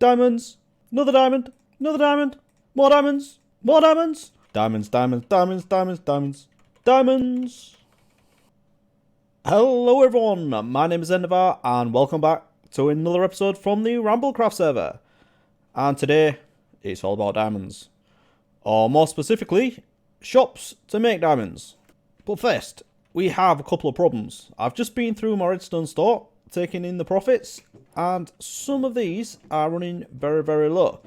Diamonds. Another diamond. Another diamond. More diamonds. More diamonds. Diamonds, diamonds, diamonds, diamonds, diamonds. Diamonds. Hello everyone, my name is Endeavour and welcome back to another episode from the RambleCraft server. And today, it's all about diamonds. Or more specifically, shops to make diamonds. But first, we have a couple of problems. I've just been through my redstone store, taking in the profits, and some of these are running very, very low.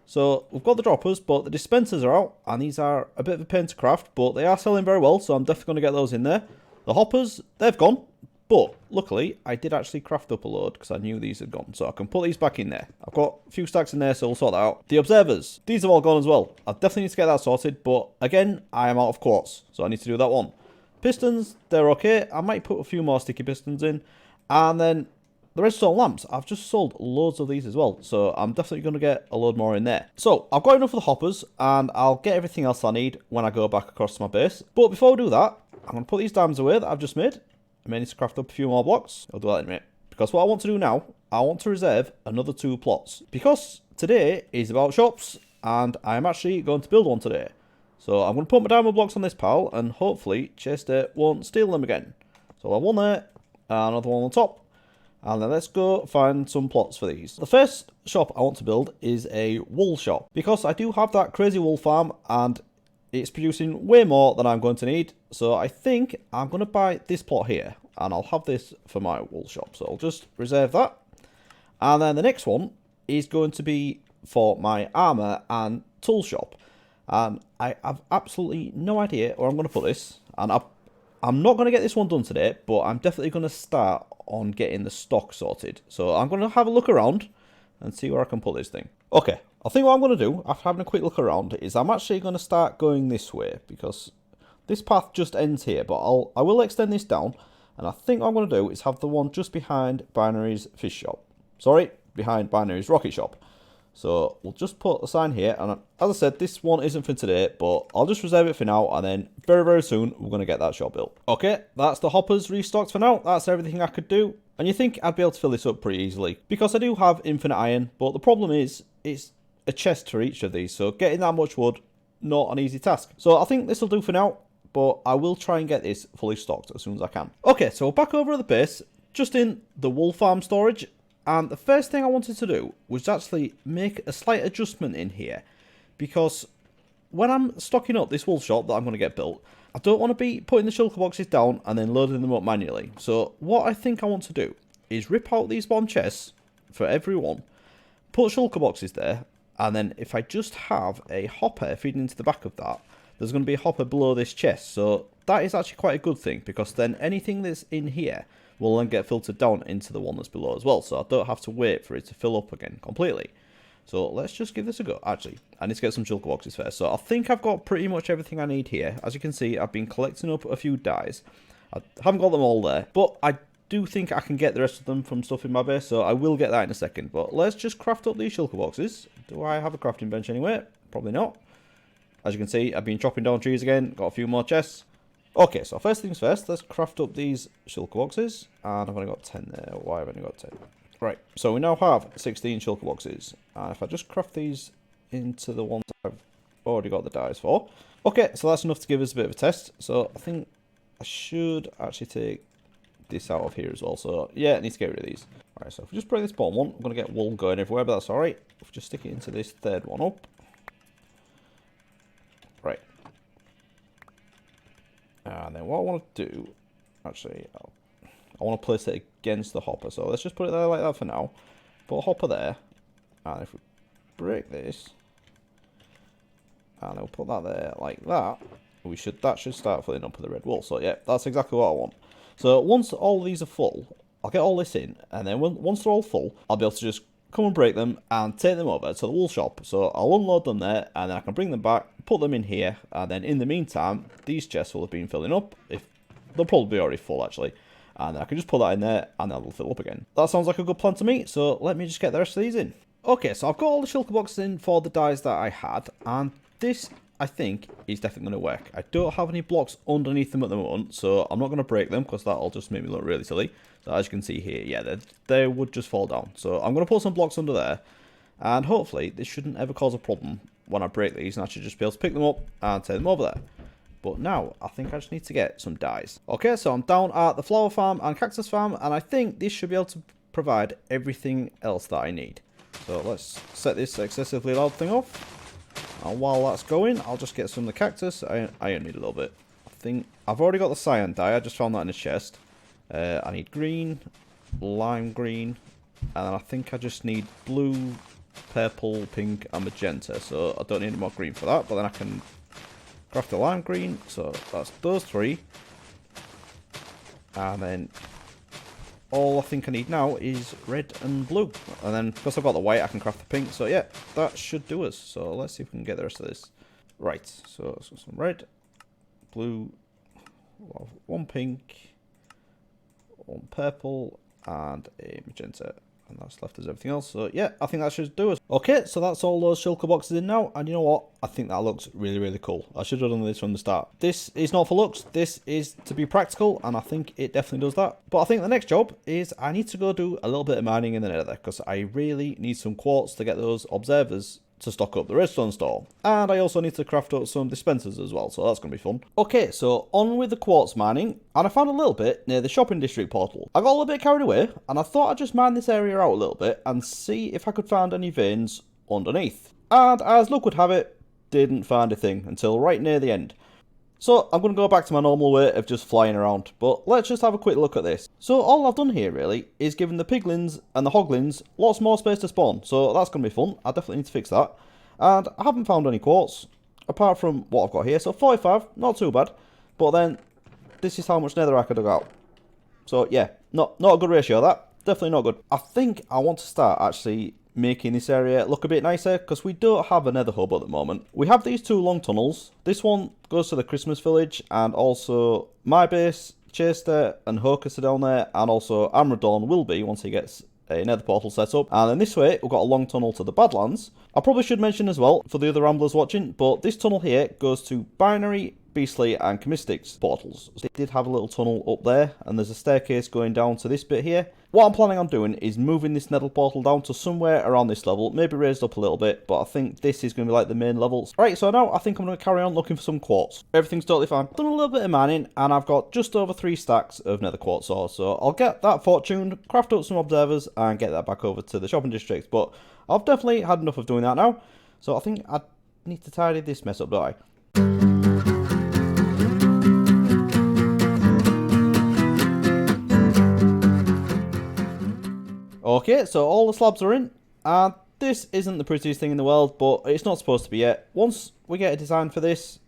So we've got the droppers, but the dispensers are out, and these are a bit of a pain to craft, but they are selling very well, so I'm definitely going to get those in there. The hoppers, they've gone, but luckily I did actually craft up a load because I knew these had gone, so I can put these back in there. I've got a few stacks in there, so we'll sort that out. The observers, these have all gone as well. I definitely need to get that sorted, but again, I am out of quartz, so I need to do that one. Pistons, they're okay. I might put a few more sticky pistons in, and then the redstone lamps, I've just sold loads of these as well, so I'm definitely going to get a load more in there. So, I've got enough of the hoppers, and I'll get everything else I need when I go back across to my base. But before we do that, I'm going to put these diamonds away that I've just made. I may need to craft up a few more blocks. I'll do that in a minute. Because what I want to do now, I want to reserve another 2 plots. Because today is about shops, and I am actually going to build one today. So, I'm going to put my diamond blocks on this pile, and hopefully Chester won't steal them again. So, I'll have one there, and another one on top. And then let's go find some plots for these. The first shop I want to build is a wool shop. Because I do have that crazy wool farm and it's producing way more than I'm going to need. So I think I'm going to buy this plot here. And I'll have this for my wool shop. So I'll just reserve that. And then the next one is going to be for my armor and tool shop. And I have absolutely no idea where I'm going to put this. And I'm not going to get this one done today, but I'm definitely going to start on getting the stock sorted. So I'm going to have a look around and see where I can put this thing. Okay, I think what I'm going to do after having a quick look around is I'm actually going to start going this way because this path just ends here, but I will extend this down, and I think what I'm going to do is have the one just behind Binary's fish shop. Sorry, behind Binary's rocket shop. So we'll just put a sign here, and as I said, this one isn't for today, but I'll just reserve it for now, and then very, very soon we're going to get that shop built. Okay, that's the hoppers restocked for now. That's everything I could do, and you think I'd be able to fill this up pretty easily, because I do have infinite iron, but the problem is, it's a chest for each of these, so getting that much wood, not an easy task. So I think this will do for now, but I will try and get this fully stocked as soon as I can. Okay, so back over at the base, just in the wool farm storage. And the first thing I wanted to do was actually make a slight adjustment in here. Because when I'm stocking up this wool shop that I'm going to get built, I don't want to be putting the shulker boxes down and then loading them up manually. So what I think I want to do is rip out these bottom chests for every one, put shulker boxes there, and then if I just have a hopper feeding into the back of that, there's going to be a hopper below this chest. So that is actually quite a good thing, because then anything that's in here will then get filtered down into the one that's below as well, so I don't have to wait for it to fill up again completely. So let's just give this a go. Actually, I need to get some shulker boxes first. So I think I've got pretty much everything I need here. As you can see, I've been collecting up a few dyes. I haven't got them all there, but I do think I can get the rest of them from stuff in my base, so I will get that in a second. But let's just craft up these shulker boxes. Do I have a crafting bench anywhere? Probably not. As you can see, I've been chopping down trees again, got a few more chests. Okay, so first things first, let's craft up these shulker boxes. And I've only got 10 there. Why have I only got 10? Right, so we now have 16 shulker boxes. And if I just craft these into the ones I've already got the dyes for. Okay, so that's enough to give us a bit of a test. So I think I should actually take this out of here as well. So yeah, I need to get rid of these. Alright, so if we just break this bottom one, I'm going to get wool going everywhere, but that's alright. If we just stick it into this third one up. Right. And then what I want to do, actually, I want to place it against the hopper. So let's just put it there like that for now. Put a hopper there. And if we break this, and I'll put that there like that, that should start filling up with the red wool. So yeah, that's exactly what I want. So once all these are full, I'll get all this in, and then once they're all full, I'll be able to just come and break them and take them over to the wool shop. So I'll unload them there, and then I can bring them back, put them in here, and then in the meantime, these chests will have been filling up. They'll probably be already full actually, and then I can just put that in there, and they'll fill up again. That sounds like a good plan to me. So let me just get the rest of these in. Okay, so I've got all the shulker boxes in for the dyes that I had, and this, I think, is definitely going to work. I don't have any blocks underneath them at the moment, so I'm not going to break them, because that'll just make me look really silly. So as you can see here, yeah, they would just fall down. So I'm going to put some blocks under there, And hopefully this shouldn't ever cause a problem when I break these, and I should just be able to pick them up and take them over there. But now I think I just need to get some dyes. Okay, so I'm down at the flower farm and cactus farm, and I think this should be able to provide everything else that I need. So let's set this excessively loud thing off. And while that's going, I'll just get some of the cactus. I only need a little bit. I think I've already got the cyan dye. I just found that in a chest. I need green, lime green, and then I think I just need blue, purple, pink, and magenta. So I don't need any more green for that, but then I can craft the lime green. So that's those three. And then all I think I need now is red and blue. And then because I've got the white, I can craft the pink. So yeah, that should do us. So let's see if we can get the rest of this. Right, so some red, blue, one pink, one purple, and a magenta. And that's left as everything else. So yeah, I think that should do us. Okay, so that's all those shulker boxes in now. And you know what? I think that looks really, really cool. I should have done this from the start. This is not for looks. This is to be practical. And I think it definitely does that. But I think the next job is I need to go do a little bit of mining in the nether. Because I really need some quartz to get those observers to stock up the redstone store. And I also need to craft up some dispensers as well, so that's going to be fun. Okay, so on with the quartz mining, and I found a little bit near the shopping district portal. I got a little bit carried away, and I thought I'd just mine this area out a little bit and see if I could find any veins underneath. And as luck would have it, didn't find a thing until right near the end. So I'm going to go back to my normal way of just flying around, but let's just have a quick look at this. So all I've done here really is given the piglins and the hoglins lots more space to spawn, so that's going to be fun. I definitely need to fix that. And I haven't found any quartz, apart from what I've got here, so 45, not too bad. But then, this is how much netherrack I dug out. So yeah, not a good ratio that, definitely not good. I think I want to start actually making this area look a bit nicer, because we don't have a nether hub at the moment. We have these two long tunnels. This one goes to the Christmas village, and also my base, Chester and Hocus are down there, and also Amradorn will be once he gets a nether portal set up. And then this way we've got a long tunnel to the Badlands. I probably should mention as well for the other ramblers watching, but this tunnel here goes to Binary, Beastly and Chemistics portals. They did have a little tunnel up there, and there's a staircase going down to this bit here. What I'm planning on doing is moving this nether portal down to somewhere around this level, maybe raised up a little bit, but I think this is going to be like the main levels. Right, so now I think I'm going to carry on looking for some quartz. Everything's totally fine. I've done a little bit of mining, and I've got just over 3 stacks of nether quartz ore, so I'll get that fortune, craft up some observers, and get that back over to the shopping district. But I've definitely had enough of doing that now, so I think I need to tidy this mess up, don't I? Okay, so all the slabs are in, and this isn't the prettiest thing in the world, but it's not supposed to be yet. Once we get a design for this,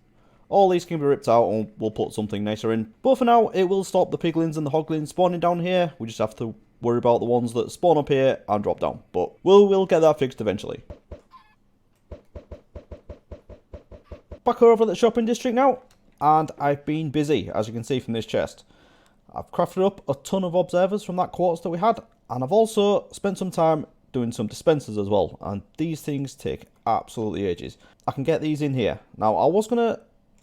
all these can be ripped out and we'll put something nicer in. But for now, it will stop the piglins and the hoglins spawning down here. We just have to worry about the ones that spawn up here and drop down. But we'll get that fixed eventually. Back over at the shopping district now, and I've been busy, as you can see from this chest. I've crafted up a ton of observers from that quartz that we had, and I've also spent some time doing some dispensers as well, and these things take absolutely ages. I can get these in here. Now, I was going to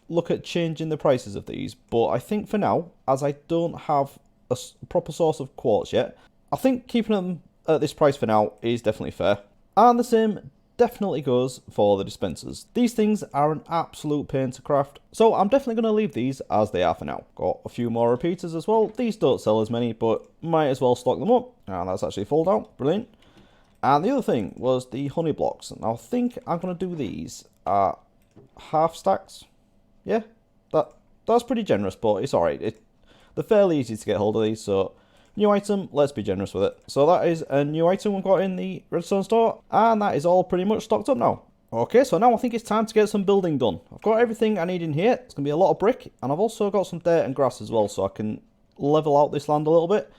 look at changing the prices of these, but I think for now, as I don't have a proper source of quartz yet, I think keeping them at this price for now is definitely fair. And the same definitely goes for the dispensers. These things are an absolute pain to craft, so I'm definitely going to leave these as they are for now. Got a few more repeaters as well. These don't sell as many, but might as well stock them up. And that's actually full now. Brilliant. And the other thing was the honey blocks. Now I think I'm going to do these at half stacks. Yeah, that's pretty generous, but it's alright. They're fairly easy to get hold of these, so new item, let's be generous with it. So that is a new item we've got in the redstone store, and that is all pretty much stocked up now. Okay, so now I think it's time to get some building done. I've got everything I need in here. It's going to be a lot of brick, and I've also got some dirt and grass as well, so I can level out this land a little bit.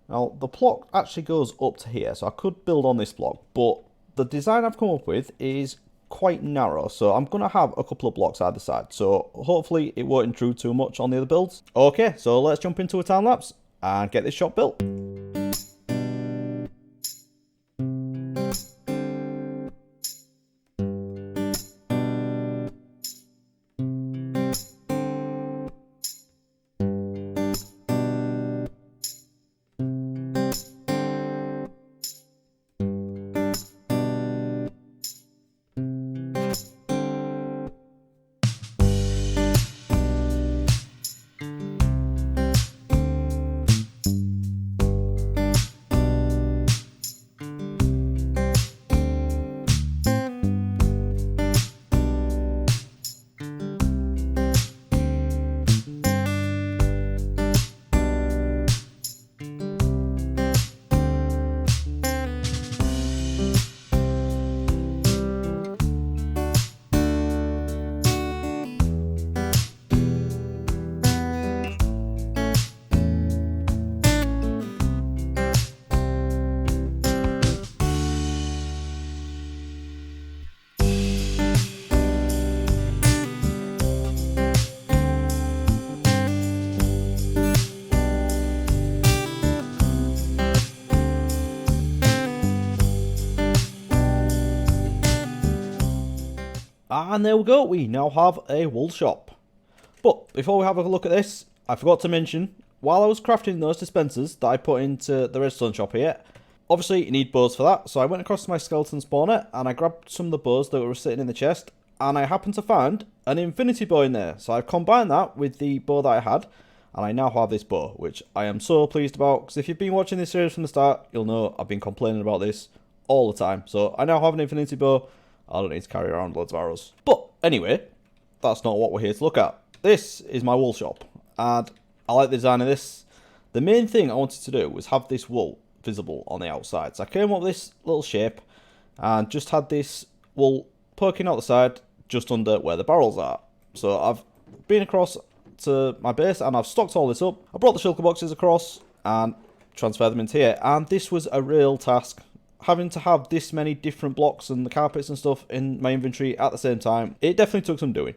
Now, the plot actually goes up to here, so I could build on this block, but the design I've come up with is quite narrow, so I'm going to have a couple of blocks either side, so hopefully it won't intrude too much on the other builds. Okay, so let's jump into a time lapse and get this shop built. And there we go, we now have a wool shop. But before we have a look at this, I forgot to mention, while I was crafting those dispensers that I put into the redstone shop here, obviously you need bows for that, so I went across to my skeleton spawner and I grabbed some of the bows that were sitting in the chest, and I happened to find an infinity bow in there. So I've combined that with the bow that I had, and I now have this bow, which I am so pleased about, because if you've been watching this series from the start, you'll know I've been complaining about this all the time. So I now have an infinity bow. I don't need to carry around loads of arrows. But anyway, that's not what we're here to look at. This is my wool shop, and I like the design of this. The main thing I wanted to do was have this wool visible on the outside. So I came up with this little shape and just had this wool poking out the side just under where the barrels are. So I've been across to my base and I've stocked all this up. I brought the shulker boxes across and transferred them into here, and this was a real task. Having to have this many different blocks and the carpets and stuff in my inventory at the same time, it definitely took some doing.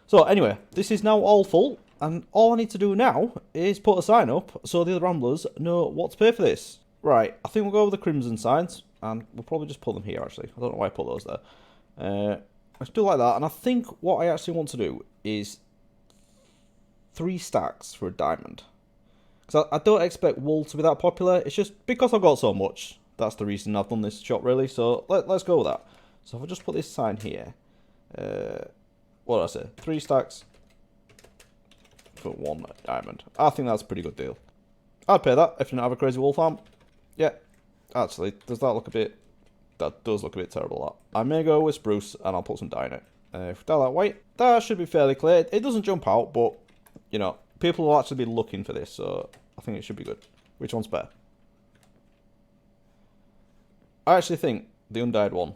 So anyway, this is now all full, and all I need to do now is put a sign up so the other ramblers know what to pay for this. Right, I think we'll go with the crimson signs, and we'll probably just put them here actually. I don't know why I put those there. Let's do like that, and I think what I actually want to do is 3 stacks for a diamond. Because I don't expect wool to be that popular, it's just because I've got so much. That's the reason I've done this shop really, so let's go with that. So if I just put this sign here, what did I say? 3 stacks for 1 diamond. I think that's a pretty good deal. I'd pay that if you don't have a crazy wool farm. Yeah, actually, does that look a bit... That does look a bit terrible, that. I may go with spruce, and I'll put some dye in it. If we dye that white, that should be fairly clear. It doesn't jump out, but, you know, people will actually be looking for this, so I think it should be good. Which one's better? I actually think the undyed one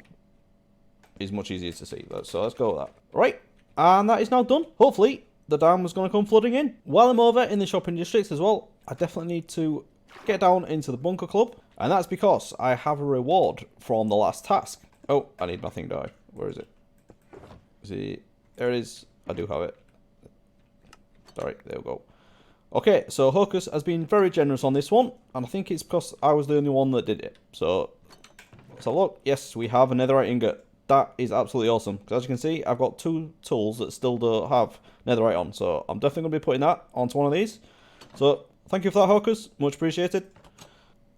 is much easier to see, so let's go with that. Right, and that is now done. Hopefully, the diamond's going to come flooding in. While I'm over in the shopping districts as well, I definitely need to get down into the bunker club, and that's because I have a reward from the last task. Oh, I need my thing dye. Where is it? There it is. I do have it. Alright, there we go. Okay, so Hocus has been very generous on this one, and I think it's because I was the only one that did it. So, let's have a look. Yes, we have a netherite ingot. That is absolutely awesome, because as you can see, I've got 2 tools that still don't have netherite on, so I'm definitely going to be putting that onto one of these. So, thank you for that, Hocus. Much appreciated.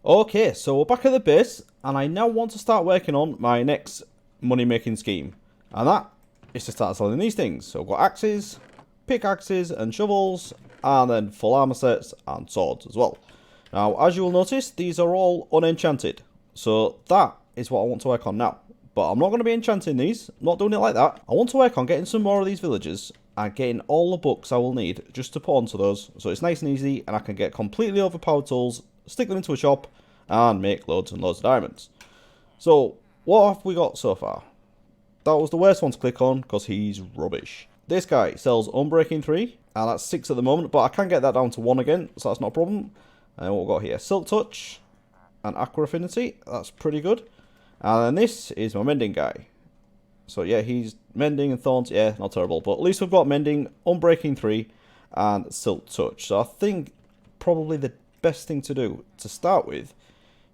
Okay, so we're back at the base, and I now want to start working on my next money-making scheme. And that is to start selling these things. So, I've got axes, pickaxes, and shovels, and then full armor sets and swords as well. Now, as you will notice, these are all unenchanted. So, that is what I want to work on now. But I'm not going to be enchanting these. I'm not doing it like that. I want to work on getting some more of these villagers and getting all the books I will need just to put onto those. So it's nice and easy, and I can get completely overpowered tools, stick them into a shop, and make loads and loads of diamonds. So, what have we got so far? That was the worst one to click on, because he's rubbish. This guy sells Unbreaking 3, and that's 6 at the moment, but I can get that down to 1 again, so that's not a problem. And what we've got here, Silk Touch and Aqua Affinity, that's pretty good. And then this is my Mending guy. So yeah, he's Mending and Thorns, yeah, not terrible, but at least we've got Mending, Unbreaking 3, and Silk Touch. So I think probably the best thing to do to start with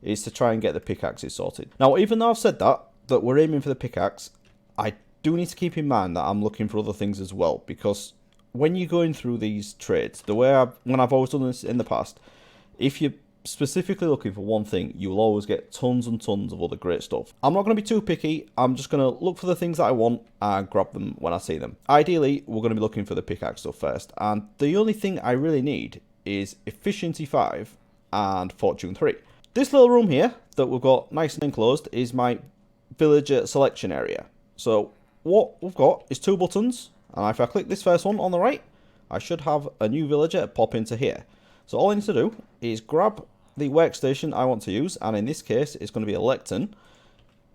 is to try and get the pickaxes sorted. Now, even though I've said that we're aiming for the pickaxe, I do need to keep in mind that I'm looking for other things as well, because when you're going through these trades, the way when I've always done this in the past, if you're specifically looking for one thing, you'll always get tons and tons of other great stuff. I'm not going to be too picky. I'm just going to look for the things that I want and grab them when I see them. Ideally, we're going to be looking for the pickaxe stuff first, and the only thing I really need is Efficiency 5 and Fortune 3. This little room here that we've got nice and enclosed is my villager selection area. So what we've got is 2 buttons, and if I click this first one on the right, I should have a new villager pop into here. So all I need to do is grab the workstation I want to use, and in this case it's going to be a lectern,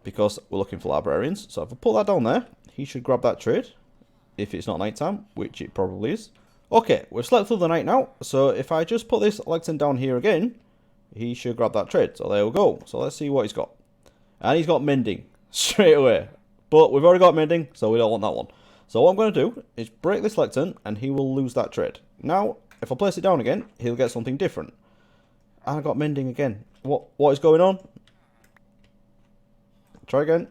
because we're looking for librarians. So if I put that down there, he should grab that trade, if it's not nighttime, which it probably is. Okay, we've slept through the night now, so if I just put this lectern down here again, he should grab that trade. So there we go. So let's see what he's got. And he's got Mending straight away. But we've already got Mending, so we don't want that one. So what I'm going to do is break this lectern, and he will lose that trade. Now, if I place it down again, he'll get something different. And I got Mending again. What is going on? Try again.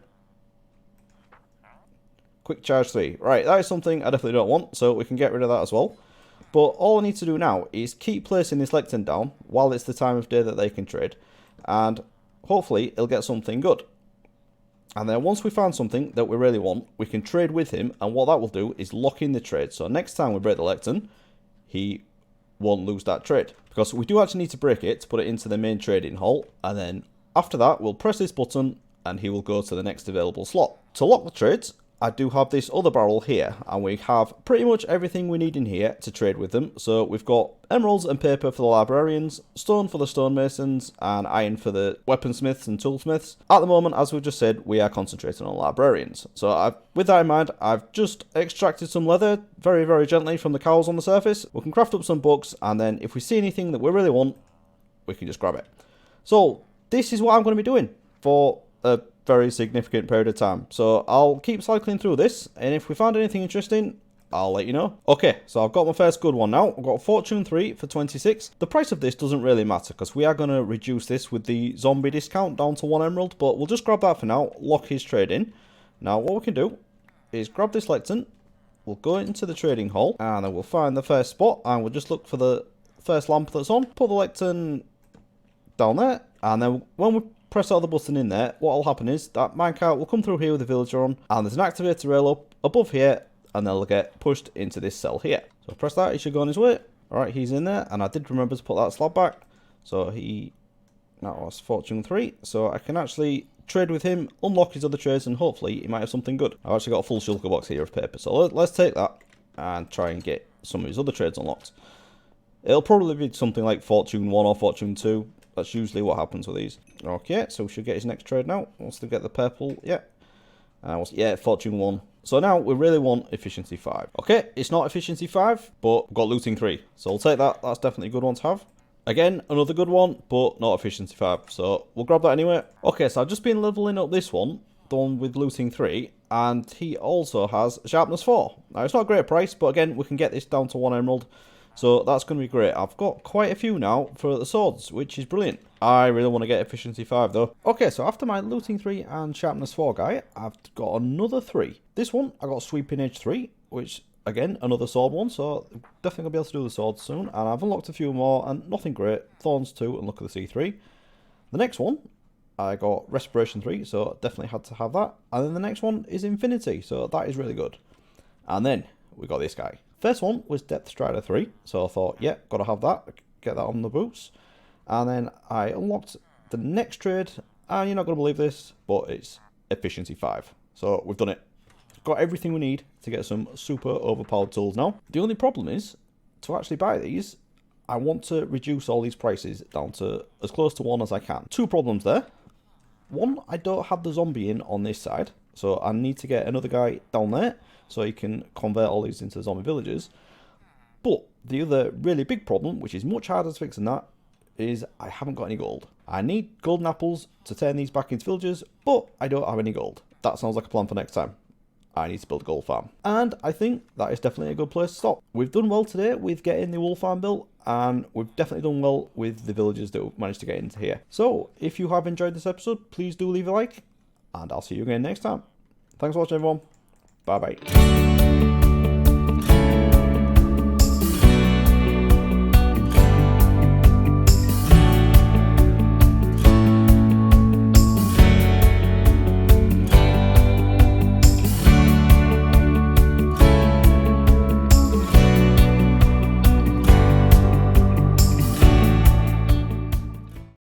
Quick charge 3. Right, that is something I definitely don't want, so we can get rid of that as well. But all I need to do now is keep placing this lectern down while it's the time of day that they can trade. And hopefully it'll get something good. And then once we find something that we really want, we can trade with him. And what that will do is lock in the trade. So next time we break the lectern, he won't lose that trade. Because we do actually need to break it to put it into the main trading hall. And then after that, we'll press this button and he will go to the next available slot. To lock the trades, I do have this other barrel here, and we have pretty much everything we need in here to trade with them. So we've got emeralds and paper for the librarians, stone for the stonemasons, and iron for the weaponsmiths and toolsmiths. At the moment, as we just said, we are concentrating on librarians. So with that in mind, I've just extracted some leather very, very gently from the cows on the surface. We can craft up some books, and then if we see anything that we really want, we can just grab it. So this is what I'm going to be doing for a very significant period of time. So I'll keep cycling through this, and if we find anything interesting, I'll let you know. Okay, so I've got my first good one now. I've got Fortune 3 for 26. The price of this doesn't really matter because we are going to reduce this with the zombie discount down to 1 emerald, but we'll just grab that for now, lock his trade in. Now what we can do is grab this lectern, we'll go into the trading hall, and then we'll find the first spot, and we'll just look for the first lamp that's on, put the lectern down there, and then when we press the other button in there, what will happen is that minecart will come through here with the villager on, and there's an activator rail up above here, and they'll get pushed into this cell here. So press that, he should go on his way. Alright, he's in there, and I did remember to put that slab back. So that was Fortune 3, so I can actually trade with him, unlock his other trades, and hopefully he might have something good. I've actually got a full shulker box here of paper, so let's take that and try and get some of his other trades unlocked. It'll probably be something like Fortune 1 or Fortune 2. That's usually what happens with these. Okay, so we should get his next trade now. Once they get the purple, yeah. Yeah, Fortune 1. So now we really want Efficiency 5. Okay, it's not Efficiency 5, but we've got Looting 3. So we'll take that. That's definitely a good one to have. Again, another good one, but not Efficiency 5. So we'll grab that anyway. Okay, so I've just been leveling up this one, the one with Looting 3. And he also has Sharpness 4. Now, it's not a great price, but again, we can get this down to 1 emerald. So that's going to be great. I've got quite a few now for the swords, which is brilliant. I really want to get Efficiency 5 though. Okay, so after my Looting 3 and Sharpness 4 guy, I've got another 3. This one, I got Sweeping Edge 3, which, again, another sword one. So definitely going to be able to do the swords soon. And I've unlocked a few more, and nothing great. Thorns 2 and Look at the C3. The next one, I got Respiration 3, so definitely had to have that. And then the next one is Infinity, so that is really good. And then we got this guy. First one was Depth Strider 3, so I thought, yeah, got to have that, get that on the boots. And then I unlocked the next trade, and you're not going to believe this, but it's Efficiency 5. So we've done it. Got everything we need to get some super overpowered tools now. The only problem is, to actually buy these, I want to reduce all these prices down to as close to 1 as I can. 2 problems there. One, I don't have the zombie in on this side, so I need to get another guy down there so he can convert all these into zombie villagers. But the other really big problem, which is much harder to fix than that, is I haven't got any gold. I need golden apples to turn these back into villagers, but I don't have any gold. That sounds like a plan for next time. I need to build a gold farm. And I think that is definitely a good place to stop. We've done well today with getting the wool farm built, and we've definitely done well with the villagers that we've managed to get into here. So, if you have enjoyed this episode, please do leave a like, and I'll see you again next time. Thanks for watching, everyone. Bye bye.